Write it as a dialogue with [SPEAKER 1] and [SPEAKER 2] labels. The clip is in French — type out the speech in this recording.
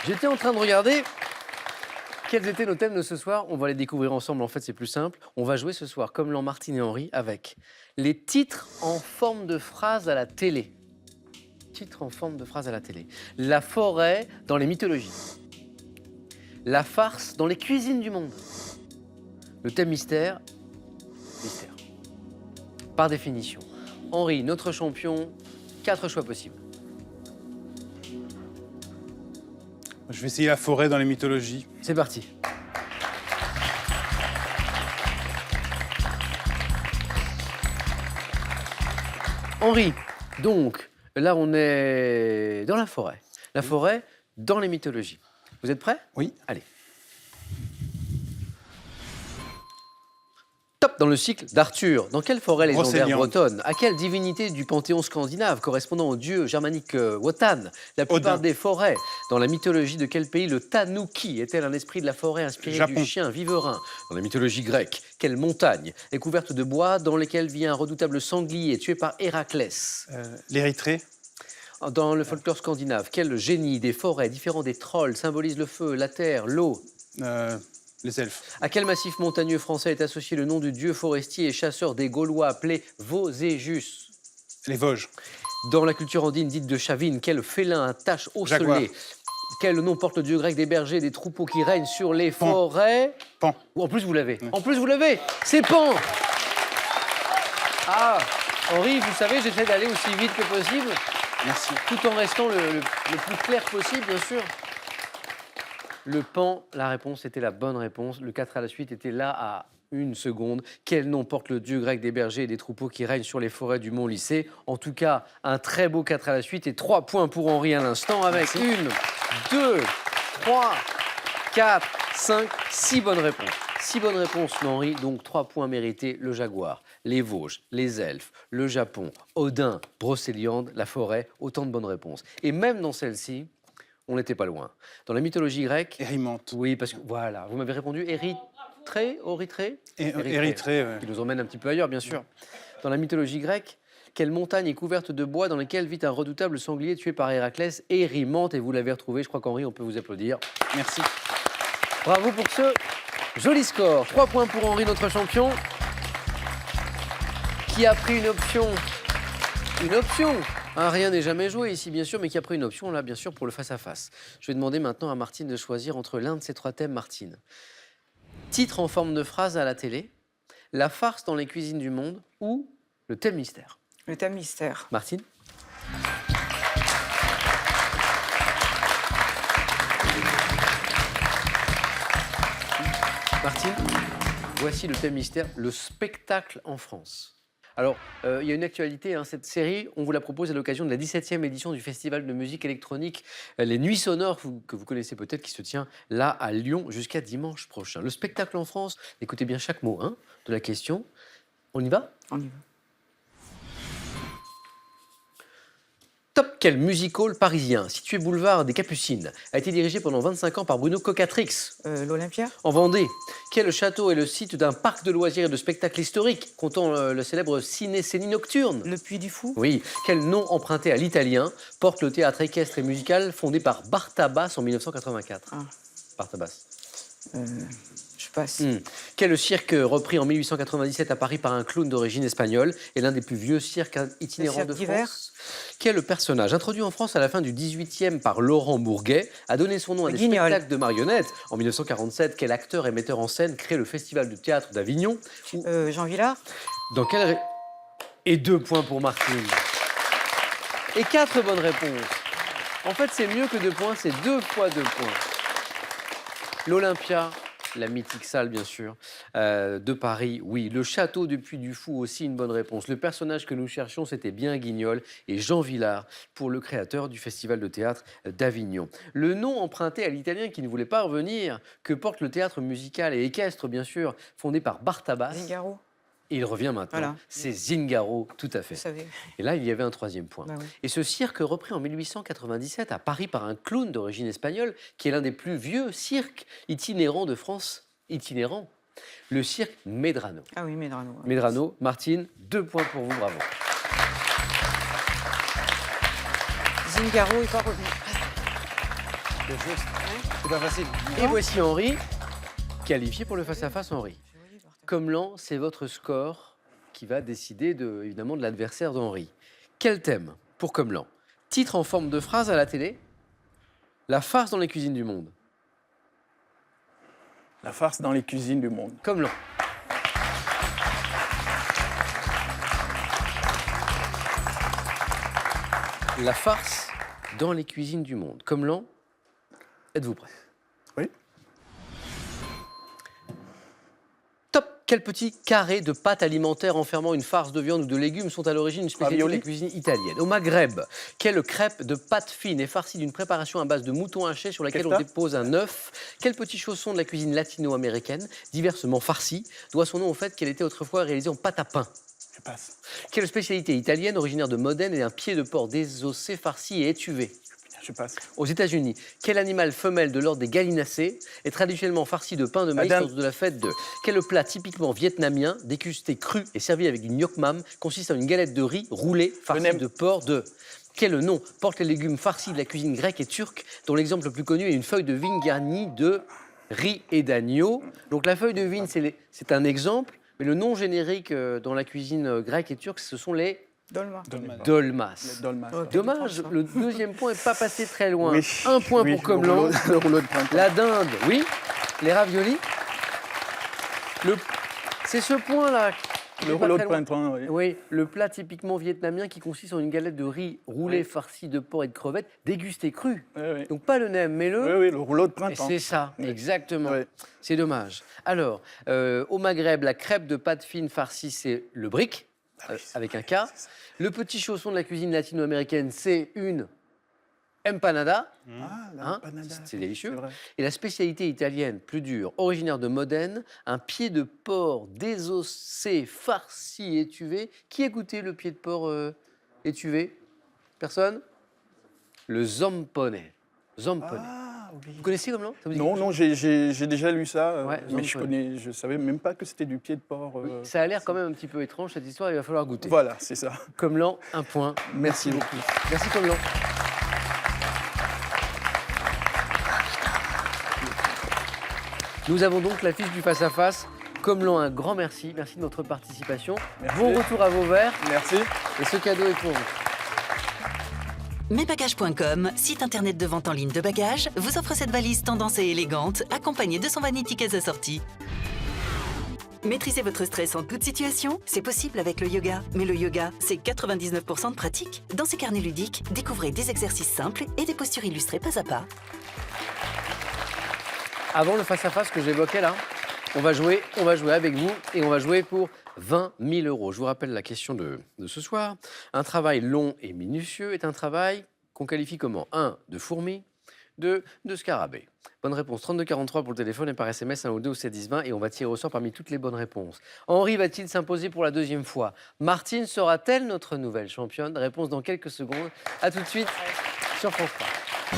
[SPEAKER 1] J'étais en train de regarder quels étaient nos thèmes de ce soir. On va les découvrir ensemble. En fait, c'est plus simple. On va jouer ce soir, comme l'an Martine et Henri, avec les titres en forme de phrase à la télé. Titres en forme de phrase à la télé. La forêt dans les mythologies. La farce dans les cuisines du monde. Le thème mystère. Mystère. Par définition. Henri, notre champion, 4 choix possibles.
[SPEAKER 2] Je vais essayer la forêt dans les mythologies.
[SPEAKER 1] C'est parti. Henri, donc, là on est dans la forêt. La forêt dans les mythologies. Vous êtes prêts?
[SPEAKER 2] Oui.
[SPEAKER 1] Allez. Top dans le cycle d'Arthur. Dans quelle forêt légendaire
[SPEAKER 2] Brocéliande.
[SPEAKER 1] bretonne? À quelle divinité du panthéon scandinave correspondant au dieu germanique Wotan? La plupart
[SPEAKER 2] Odin.
[SPEAKER 1] des forêts. Dans la mythologie de quel pays le tanuki est-elle un esprit de la forêt inspiré
[SPEAKER 2] Japon.
[SPEAKER 1] du chien viverain? Dans la mythologie grecque, quelle montagne est couverte de bois dans lesquels vit un redoutable sanglier tué par Héraclès?
[SPEAKER 2] L'Érythrée.
[SPEAKER 1] Dans le folklore scandinave, quel génie des forêts différent des trolls symbolise le feu, la terre, l'eau?
[SPEAKER 2] Les elfes.
[SPEAKER 1] À quel massif montagneux français est associé le nom du dieu forestier et chasseur des Gaulois appelé Voségus?
[SPEAKER 2] Les Vosges.
[SPEAKER 1] Dans la culture andine dite de Chavine, quel félin à taches
[SPEAKER 2] Jaguar.
[SPEAKER 1] ocellées? Quel nom porte le dieu grec des bergers et des troupeaux qui règnent sur les
[SPEAKER 2] Pan.
[SPEAKER 1] forêts?
[SPEAKER 2] Pan.
[SPEAKER 1] En plus, vous l'avez. En plus, vous l'avez. C'est Pan. Ah, Henri, vous savez, j'essaie d'aller aussi vite que possible,
[SPEAKER 2] Merci.
[SPEAKER 1] tout en restant le plus clair possible, bien sûr. Le Pan, la réponse était la bonne réponse. Le 4 à la suite était là à 1 seconde. Quel nom porte le dieu grec des bergers et des troupeaux qui règnent sur les forêts du Mont Lycée? En tout cas, un très beau 4 à la suite et 3 points pour Henri à l'instant avec 1, 2, 3, 4, 5, 6 bonnes réponses. 6 bonnes réponses, Henri, donc 3 points mérités. Le jaguar, les Vosges, les elfes, le Japon, Odin, Brocéliande, la forêt, autant de bonnes réponses. Et même dans celle-ci, on n'était pas loin. Dans la mythologie grecque,
[SPEAKER 2] Érimante.
[SPEAKER 1] oui, parce que voilà, vous m'avez répondu Érythrée,
[SPEAKER 2] Érythrée, ouais.
[SPEAKER 1] qui nous emmène un petit peu ailleurs, bien sûr. Dans la mythologie grecque, quelle montagne est couverte de bois dans lesquels vit un redoutable sanglier tué par Héraclès? Érimante, et vous l'avez retrouvé. Je crois qu'Henri, on peut vous applaudir.
[SPEAKER 2] Merci.
[SPEAKER 1] Bravo pour ce joli score. 3 points pour Henri, notre champion, qui a pris une option. Une option. Rien n'est jamais joué ici, bien sûr, mais qui a pris une option, là, bien sûr, pour le face-à-face. Je vais demander maintenant à Martine de choisir entre l'un de ces 3 thèmes, Martine. Titre en forme de phrase à la télé, la farce dans les cuisines du monde ou le thème mystère.
[SPEAKER 3] Le thème mystère.
[SPEAKER 1] Martine? Martine, voici le thème mystère, le spectacle en France. Alors, il y a une actualité, hein, cette série, on vous la propose à l'occasion de la 17e édition du Festival de musique électronique Les Nuits Sonores, que vous connaissez peut-être, qui se tient là à Lyon jusqu'à dimanche prochain. Le spectacle en France, écoutez bien chaque mot hein, de la question. On y va?
[SPEAKER 3] On y va.
[SPEAKER 1] Top quel musical parisien, situé boulevard des Capucines, a été dirigé pendant 25 ans par Bruno Cocatrix,
[SPEAKER 3] L'Olympia.
[SPEAKER 1] en Vendée. Quel château est le site d'un parc de loisirs et de spectacles historiques, comptant le célèbre Ciné Nocturne?
[SPEAKER 3] Le Puy du Fou.
[SPEAKER 1] Oui. Quel nom emprunté à l'italien porte le théâtre équestre et musical fondé par Bartabas en 1984?
[SPEAKER 3] Ah.
[SPEAKER 1] Bartabas.
[SPEAKER 3] Je passe.
[SPEAKER 1] Quel cirque repris en 1897 à Paris par un clown d'origine espagnole est l'un des plus vieux cirques itinérants
[SPEAKER 3] cirque
[SPEAKER 1] de
[SPEAKER 3] d'hiver.
[SPEAKER 1] France? Quel personnage, introduit en France à la fin du 18e par Laurent Bourguet, a donné son nom à des
[SPEAKER 3] Guignol.
[SPEAKER 1] spectacles de marionnettes? En 1947, quel acteur et metteur en scène crée le Festival de théâtre d'Avignon?
[SPEAKER 3] Jean Villard.
[SPEAKER 1] Dans quel... Et 2 points pour Martine. Et 4 bonnes réponses. En fait, c'est mieux que 2 points, c'est 2 fois 2 points. L'Olympia, la mythique salle, bien sûr, de Paris, oui. Le château du Puy du Fou, aussi une bonne réponse. Le personnage que nous cherchions, c'était bien Guignol et Jean Villard, pour le créateur du Festival de théâtre d'Avignon. Le nom emprunté à l'italien qui ne voulait pas revenir, que porte le théâtre musical et équestre, bien sûr, fondé par Bartabas.
[SPEAKER 3] Zingaro.
[SPEAKER 1] Et il revient maintenant.
[SPEAKER 3] Voilà.
[SPEAKER 1] C'est Zingaro, tout à fait.
[SPEAKER 3] Vous savez.
[SPEAKER 1] Et là, il y avait un 3e point.
[SPEAKER 3] Bah oui.
[SPEAKER 1] Et ce cirque repris en 1897 à Paris par un clown d'origine espagnole, qui est l'un des plus vieux cirques itinérants de France. Itinérant. Le cirque Medrano.
[SPEAKER 3] Ah oui, Medrano. Ouais.
[SPEAKER 1] Medrano, Martine, 2 points pour vous, bravo.
[SPEAKER 3] Zingaro est pas revenu.
[SPEAKER 2] C'est juste. C'est pas facile.
[SPEAKER 1] Et voici Henri, qualifié pour le face-à-face Henri. Comme l'an, c'est votre score qui va décider évidemment de l'adversaire d'Henri. Quel thème pour Comme l'an? Titre en forme de phrase à la télé. La farce dans les cuisines du monde.
[SPEAKER 4] La farce dans les cuisines du monde.
[SPEAKER 1] Comme l'an. La farce dans les cuisines du monde. Comme l'an, êtes-vous prêts?
[SPEAKER 4] Oui.
[SPEAKER 1] Top! Quels petits carrés de pâte alimentaire enfermant une farce de viande ou de légumes sont à l'origine d'une spécialité de la
[SPEAKER 4] Ravioli.
[SPEAKER 1] cuisine italienne? Au Maghreb, quelle crêpe de pâte fine est farcie d'une préparation à base de mouton haché sur laquelle on
[SPEAKER 4] Kefta.
[SPEAKER 1] dépose un œuf? Quel petit chausson de la cuisine latino-américaine, diversement farci, doit son nom au fait qu'elle était autrefois réalisée en pâte à pain?
[SPEAKER 4] Je passe.
[SPEAKER 1] Quelle spécialité italienne originaire de Modène est un pied de porc désossé, farci et étuvé?
[SPEAKER 4] Je passe.
[SPEAKER 1] Aux États-Unis, quel animal femelle de l'ordre des gallinacées est traditionnellement farci de pain de maïs
[SPEAKER 4] Madame.
[SPEAKER 1] lors de la fête de? Quel plat typiquement vietnamien, dégusté cru et servi avec du gnoc mam, consiste en une galette de riz roulée farcie
[SPEAKER 4] nem.
[SPEAKER 1] de porc de? Quel nom portent les légumes farcis de la cuisine grecque et turque, dont l'exemple le plus connu est une feuille de vigne garnie de riz et d'agneau? Donc la feuille de vigne, c'est un exemple, mais le nom générique dans la cuisine grecque et turque, ce sont les
[SPEAKER 3] Dolma.
[SPEAKER 1] dolmas.
[SPEAKER 4] Le dolmas.
[SPEAKER 3] Ok.
[SPEAKER 1] Dommage, le deuxième point n'est pas passé très loin.
[SPEAKER 4] Oui.
[SPEAKER 1] Un point
[SPEAKER 4] Oui,
[SPEAKER 1] pour Comlan.
[SPEAKER 4] Le rouleau de printemps.
[SPEAKER 1] La dinde, oui. Les raviolis. C'est ce point-là. qui
[SPEAKER 4] Le
[SPEAKER 1] est pas
[SPEAKER 4] rouleau
[SPEAKER 1] très
[SPEAKER 4] de
[SPEAKER 1] loin.
[SPEAKER 4] printemps, oui.
[SPEAKER 1] Oui, le plat typiquement vietnamien qui consiste en une galette de riz roulée,
[SPEAKER 4] Oui.
[SPEAKER 1] farcie de porc et de crevettes, dégustée crue.
[SPEAKER 4] Oui, oui.
[SPEAKER 1] Donc pas le nem, mais
[SPEAKER 4] Oui, oui, le rouleau de printemps.
[SPEAKER 1] c'est ça,
[SPEAKER 4] Oui.
[SPEAKER 1] exactement.
[SPEAKER 4] Oui.
[SPEAKER 1] C'est dommage. Alors, au Maghreb, la crêpe de pâte fine farcie, c'est le brick, avec un K.
[SPEAKER 4] c'est ça.
[SPEAKER 1] Le petit chausson de la cuisine latino-américaine, c'est une empanada.
[SPEAKER 4] Ah, la
[SPEAKER 1] Hein,
[SPEAKER 4] panada.
[SPEAKER 1] c'est délicieux.
[SPEAKER 4] C'est vrai.
[SPEAKER 1] Et la spécialité italienne, plus dure, originaire de Modène, un pied de porc désossé, farci, étuvé. Qui a goûté le pied de porc étuvé? Personne? Le zampone. Zampone.
[SPEAKER 4] Ah, oui.
[SPEAKER 1] Vous connaissez comme nom? Ça vous dit
[SPEAKER 4] Non,
[SPEAKER 1] quelque
[SPEAKER 4] non,
[SPEAKER 1] chose?
[SPEAKER 4] j'ai déjà lu ça,
[SPEAKER 1] Ouais,
[SPEAKER 4] mais
[SPEAKER 1] zampone.
[SPEAKER 4] je savais même pas que c'était du pied de porc.
[SPEAKER 1] Oui, ça a l'air quand même un petit peu étrange cette histoire, il va falloir goûter.
[SPEAKER 4] Voilà, c'est ça.
[SPEAKER 1] Comlan, un point.
[SPEAKER 4] Merci
[SPEAKER 1] beaucoup. Merci Comlan. Nous avons donc la fiche du face-à-face. Comlan, un grand merci. Merci de votre participation.
[SPEAKER 4] Merci.
[SPEAKER 1] Bon retour à vos verres.
[SPEAKER 4] Merci.
[SPEAKER 1] Et ce cadeau est pour vous.
[SPEAKER 5] Mesbagages.com, site internet de vente en ligne de bagages, vous offre cette valise tendance et élégante, accompagnée de son vanity case assorti. Maîtriser votre stress en toute situation, c'est possible avec le yoga. Mais le yoga, c'est 99% de pratique. Dans ces carnets ludiques, découvrez des exercices simples et des postures illustrées pas à pas.
[SPEAKER 1] Avant le face-à-face que j'évoquais là, on va jouer avec vous et on va jouer pour 20 000 euros. Je vous rappelle la question de ce soir. Un travail long et minutieux est un travail qu'on qualifie comment? 1. De fourmi, 2. De scarabée. Bonne réponse, 3243 pour le téléphone et par SMS 1 ou 2 au 71020 et on va tirer au sort parmi toutes les bonnes réponses. Henri va-t-il s'imposer pour la deuxième fois? Martine sera-t-elle notre nouvelle championne? Réponse dans quelques secondes. A tout de suite sur France 3.